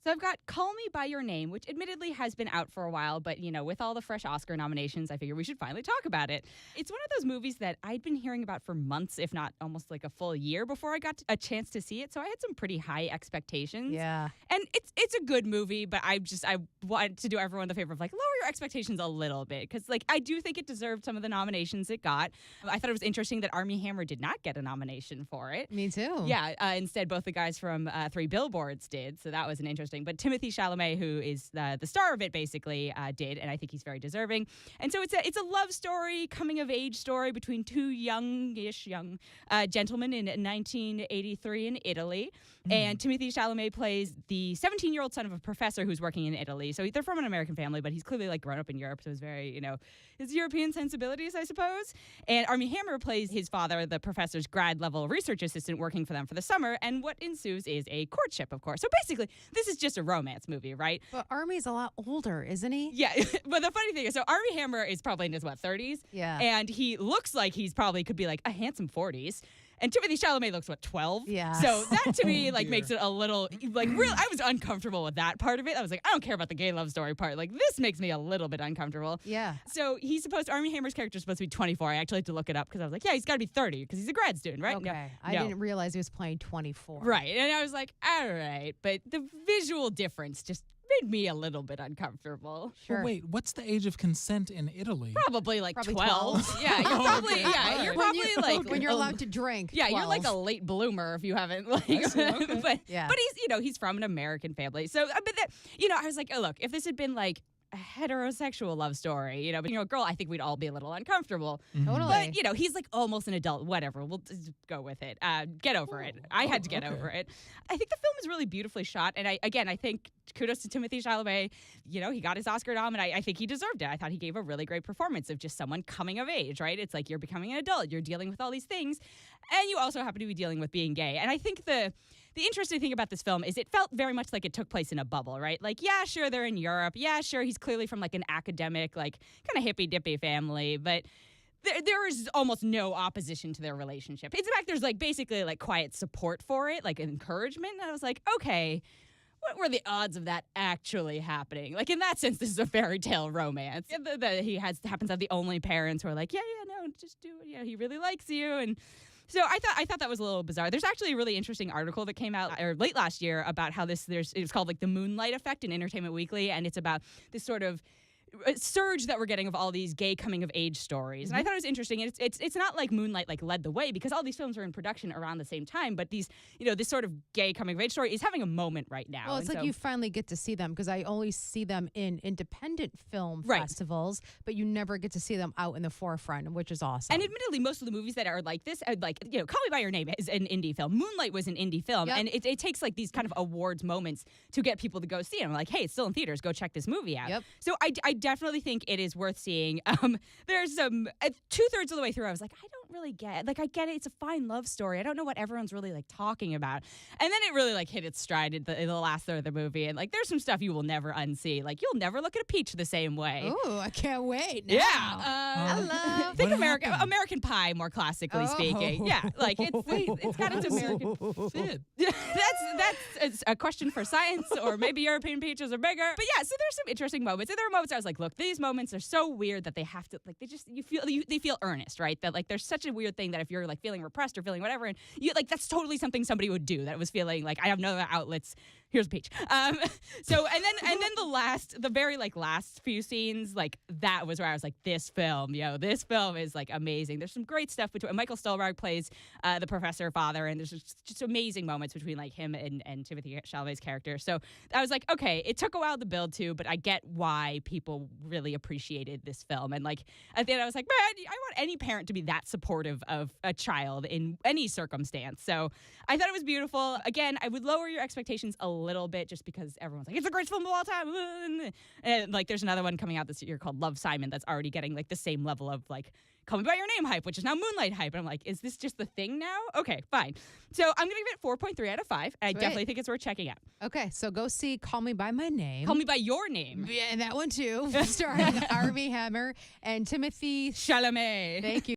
So I've got Call Me By Your Name, which admittedly has been out for a while, but, with all the fresh Oscar nominations, I figure we should finally talk about it. It's one of those movies that I'd been hearing about for months, if not almost like a full year before I got a chance to see it. So I had some pretty high expectations. Yeah. And it's a good movie, but I wanted to do everyone the favor of lower your expectations a little bit. Because I do think it deserved some of the nominations it got. I thought it was interesting that Armie Hammer did not get a nomination for it. Me too. Yeah. Instead, both the guys from Three Billboards did. So that was an interesting. But Timothee Chalamet, who is the star of it, basically did, and I think he's very deserving. And so it's a love story, coming of age story between two young gentlemen in 1983 in Italy. And Timothee Chalamet plays the 17-year-old son of a professor who's working in Italy. So they're from an American family, but he's clearly grown up in Europe, so it's very his European sensibilities, I suppose. And Armie Hammer plays his father, the professor's grad level research assistant working for them for the summer. And what ensues is a courtship, of course. So basically, this is just a romance movie, right? But Armie's a lot older, isn't he? Yeah, but the funny thing is, so Armie Hammer is probably in his, 30s? Yeah. And he looks like he's probably could be a handsome 40s. And Timothee Chalamet looks, 12? Yeah. So that to me, makes it a little, real. I was uncomfortable with that part of it. I was like, I don't care about the gay love story part. This makes me a little bit uncomfortable. Yeah. So Armie Hammer's character is supposed to be 24. I actually had to look it up because I was like, yeah, he's got to be 30 because he's a grad student, right? Okay. No. I didn't realize he was playing 24. Right. And I was like, all right. But the visual difference just made me a little bit uncomfortable. Sure. Well, wait, what's the age of consent in Italy? Probably 12. 12. Yeah, you're probably you're probably when you're allowed to drink. Yeah, 12. you're like a late bloomer if you haven't Okay. but Yeah. but he's from an American family. So but that, I was like, oh look, if this had been a heterosexual love story, but a girl, I think we'd all be a little uncomfortable. Totally. But he's almost an adult. Whatever, we'll just go with it. Get over it. I had to get over it. I think the film is really beautifully shot, and I think kudos to Timothee Chalamet. He got his Oscar nom, and I think he deserved it. I thought he gave a really great performance of just someone coming of age. Right? It's you're becoming an adult. You're dealing with all these things, and you also happen to be dealing with being gay. And I think the interesting thing about this film is it felt very much like it took place in a bubble, right? Yeah, sure, they're in Europe. Yeah, sure, he's clearly from an academic, kind of hippy-dippy family, but there is almost no opposition to their relationship. In fact, there's basically quiet support for it, encouragement. And I was like, okay, what were the odds of that actually happening? In that sense, this is a fairy tale romance. He happens to have the only parents who are no, just do it. Yeah, he really likes you. And so I thought that was a little bizarre. There's actually a really interesting article that came out late last year about how it's called the Moonlight Effect in Entertainment Weekly, and it's about this sort of surge that we're getting of all these gay coming of age stories. And I thought it was interesting. And it's not like Moonlight led the way because all these films are in production around the same time, but these this sort of gay coming of age story is having a moment right now. Well, it's you finally get to see them because I always see them in independent film festivals, but you never get to see them out in the forefront, which is awesome. And admittedly, most of the movies that are like this, Call Me By Your Name is an indie film. Moonlight was an indie film, and it takes these kind of awards moments to get people to go see it. I'm hey, it's still in theaters. Go check this movie out. Yep. So I definitely think it is worth seeing. There's some 2/3 of the way through, I was I don't really get I get it. It's a fine love story. I don't know what everyone's really talking about. And then it really hit its stride in the last third of the movie. And there's some stuff you will never unsee. You'll never look at a peach the same way. Ooh, I can't wait. Now. Yeah. Hello. Think American Pie, more classically speaking. Yeah, it's got its American fit. That's a question for science, or maybe European peaches are bigger. But yeah, so there's some interesting moments. And there are moments I was look, these moments are so weird that they have to they feel earnest, right? That there's such a weird thing that if you're feeling repressed or feeling whatever, and you that's totally something somebody would do. That was feeling I have no other outlets. Here's a peach. So and then the very last few scenes, that was where I was this film is amazing. There's some great stuff between Michael Stuhlbarg plays the professor father, and there's just amazing moments between him and Timothee Chalamet's character. So I was okay, it took a while to build to, but I get why people really appreciated this film. And at the end I was man, I want any parent to be that supportive of a child in any circumstance. So I thought it was beautiful. Again, I would lower your expectations a little bit just because everyone's it's the greatest film of all time. And there's another one coming out this year called Love, Simon that's already getting the same level of Call Me By Your Name hype, which is now Moonlight hype. And I'm is this just the thing now? Okay, fine. So I'm going to give it 4.3 out of 5. I definitely think it's worth checking out. Okay, so go see Call Me By My Name. Call Me By Your Name. Yeah, and that one too, starring Armie Hammer and Timothee Chalamet. Thank you.